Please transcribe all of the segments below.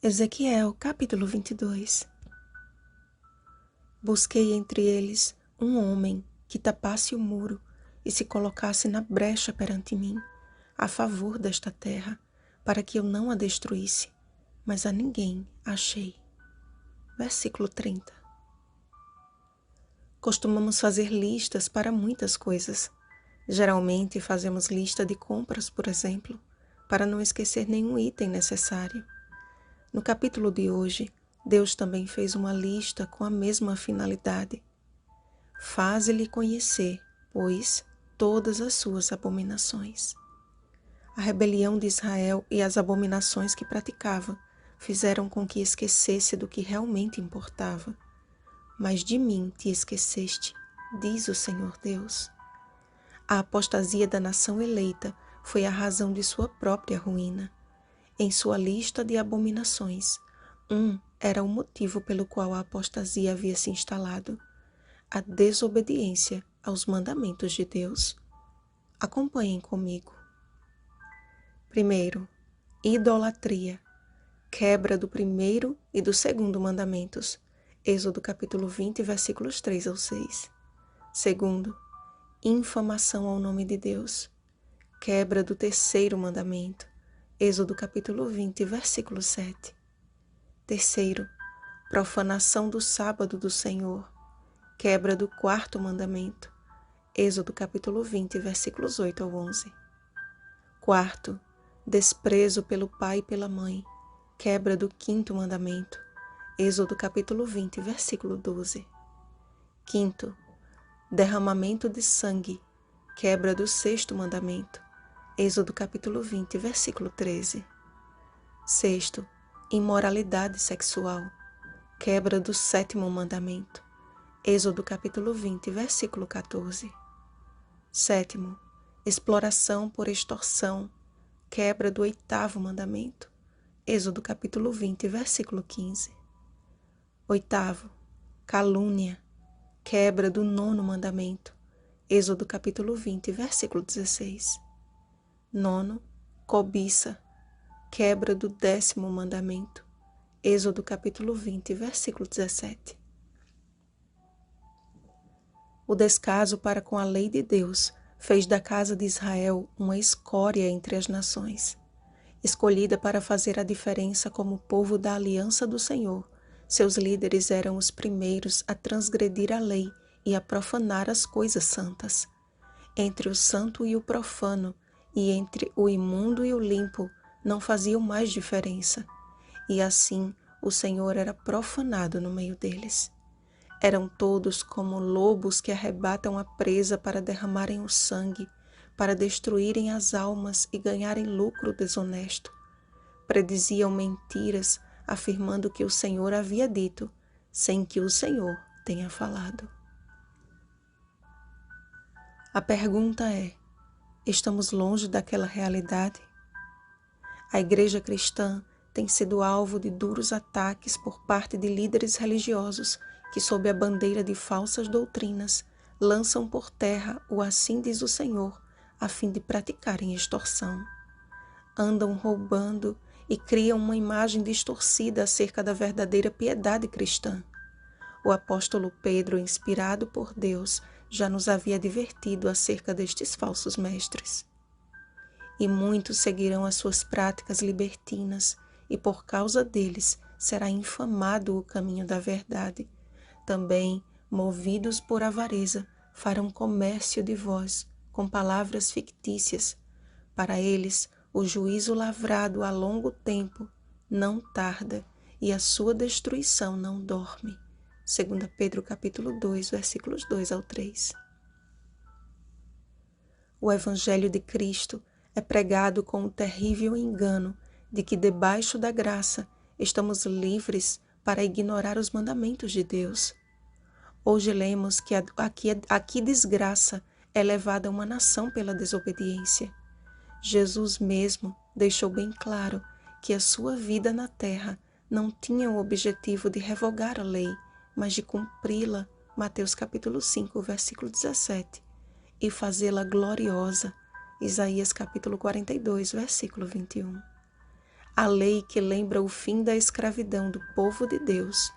Ezequiel, capítulo 22. Busquei entre eles um homem que tapasse o muro e se colocasse na brecha perante mim, a favor desta terra, para que eu não a destruísse, mas a ninguém achei. Versículo 30. Costumamos fazer listas para muitas coisas. Geralmente fazemos lista de compras, por exemplo, para não esquecer nenhum item necessário. No capítulo de hoje, Deus também fez uma lista com a mesma finalidade. Faze-lhe conhecer, pois, todas as suas abominações. A rebelião de Israel e as abominações que praticava fizeram com que esquecesse do que realmente importava. Mas de mim te esqueceste, diz o Senhor Deus. A apostasia da nação eleita foi a razão de sua própria ruína. Em sua lista de abominações, era o motivo pelo qual a apostasia havia se instalado: a desobediência aos mandamentos de Deus. Acompanhem comigo. Primeiro, idolatria, quebra do primeiro e do segundo mandamentos. Êxodo capítulo 20, versículos 3 ao 6. Segundo, infamação ao nome de Deus, quebra do terceiro mandamento. Êxodo capítulo 20, versículo 7. Terceiro, profanação do sábado do Senhor, quebra do quarto mandamento. Êxodo capítulo 20, versículos 8 ao 11. Quarto, desprezo pelo pai e pela mãe, quebra do quinto mandamento. Êxodo capítulo 20, versículo 12. Quinto, derramamento de sangue, quebra do sexto mandamento. Êxodo capítulo 20, versículo 13. Sexto, imoralidade sexual, quebra do sétimo mandamento. Êxodo capítulo 20, versículo 14. Sétimo, exploração por extorsão, quebra do oitavo mandamento. Êxodo capítulo 20, versículo 15. Oitavo, calúnia, quebra do nono mandamento. Êxodo capítulo 20, versículo 16. Nono, cobiça, quebra do décimo mandamento. Êxodo capítulo 20, versículo 17. O descaso para com a lei de Deus fez da casa de Israel uma escória entre as nações. Escolhida para fazer a diferença como povo da aliança do Senhor, seus líderes eram os primeiros a transgredir a lei e a profanar as coisas santas. Entre o santo e o profano, e entre o imundo e o limpo, não faziam mais diferença. E assim o Senhor era profanado no meio deles. Eram todos como lobos que arrebatam a presa para derramarem o sangue, para destruírem as almas e ganharem lucro desonesto. Prediziam mentiras, afirmando que o Senhor havia dito, sem que o Senhor tenha falado. A pergunta é: estamos longe daquela realidade? A igreja cristã tem sido alvo de duros ataques por parte de líderes religiosos que, sob a bandeira de falsas doutrinas, lançam por terra o assim diz o Senhor, a fim de praticarem extorsão. Andam roubando e criam uma imagem distorcida acerca da verdadeira piedade cristã. O apóstolo Pedro, inspirado por Deus, já nos havia advertido acerca destes falsos mestres. E muitos seguirão as suas práticas libertinas, e por causa deles será infamado o caminho da verdade. Também, movidos por avareza, farão comércio de vós, com palavras fictícias. Para eles, o juízo lavrado há longo tempo não tarda, e a sua destruição não dorme. 2 Pedro capítulo 2, versículos 2 ao 3. O Evangelho de Cristo é pregado com o terrível engano de que debaixo da graça estamos livres para ignorar os mandamentos de Deus. Hoje lemos que aqui desgraça é levada a uma nação pela desobediência. Jesus mesmo deixou bem claro que a sua vida na terra não tinha o objetivo de revogar a lei, mas de cumpri-la, Mateus capítulo 5, versículo 17, e fazê-la gloriosa, Isaías capítulo 42, versículo 21. a lei que lembra o fim da escravidão do povo de Deus.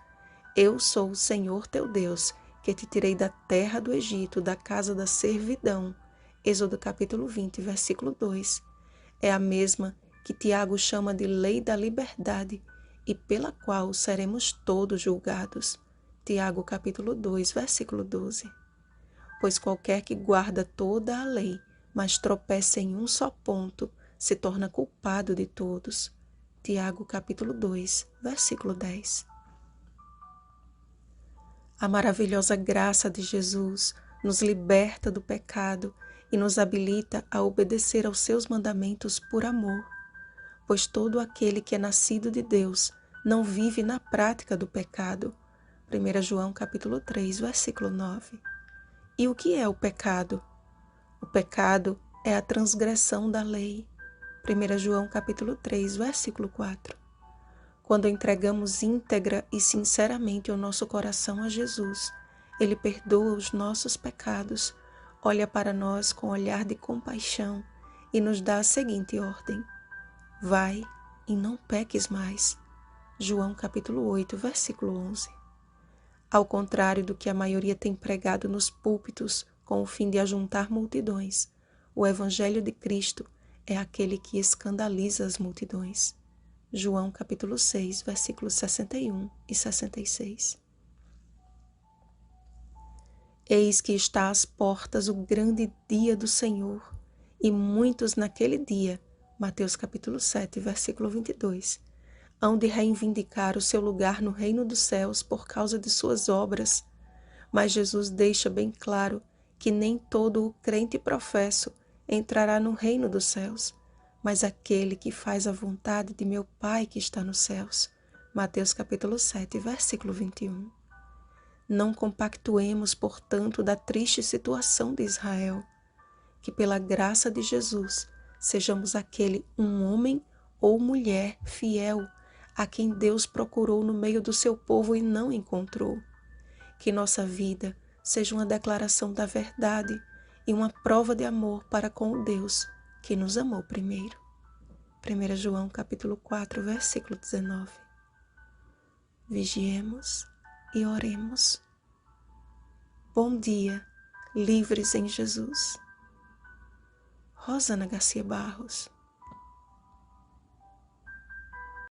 Eu sou o Senhor teu Deus, que te tirei da terra do Egito, da casa da servidão. Êxodo capítulo 20, versículo 2. É a mesma que Tiago chama de lei da liberdade e pela qual seremos todos julgados. Tiago capítulo 2, versículo 12. Pois qualquer que guarda toda a lei, mas tropeça em um só ponto, se torna culpado de todos. Tiago capítulo 2, versículo 10. A maravilhosa graça de Jesus nos liberta do pecado e nos habilita a obedecer aos seus mandamentos por amor, pois todo aquele que é nascido de Deus não vive na prática do pecado. 1 João capítulo 3, versículo 9. E o que é o pecado? O pecado é a transgressão da lei. 1 João capítulo 3, versículo 4. Quando entregamos íntegra e sinceramente o nosso coração a Jesus, Ele perdoa os nossos pecados, olha para nós com olhar de compaixão e nos dá a seguinte ordem: vai e não peques mais. João capítulo 8, versículo 11. Ao contrário do que a maioria tem pregado nos púlpitos com o fim de ajuntar multidões, o Evangelho de Cristo é aquele que escandaliza as multidões. João capítulo 6, versículos 61 e 66. Eis que está às portas o grande dia do Senhor, e muitos naquele dia, Mateus capítulo 7, versículo 22, hão de reivindicar o seu lugar no reino dos céus por causa de suas obras. Mas Jesus deixa bem claro que nem todo o crente professo entrará no reino dos céus, mas aquele que faz a vontade de meu Pai que está nos céus. Mateus capítulo 7, versículo 21. Não compactuemos, portanto, da triste situação de Israel, que pela graça de Jesus sejamos aquele um homem ou mulher fiel a quem Deus procurou no meio do seu povo e não encontrou. Que nossa vida seja uma declaração da verdade e uma prova de amor para com o Deus que nos amou primeiro. 1 João capítulo 4, versículo 19. Vigiemos e oremos. Bom dia, livres em Jesus. Rosana Garcia Barros.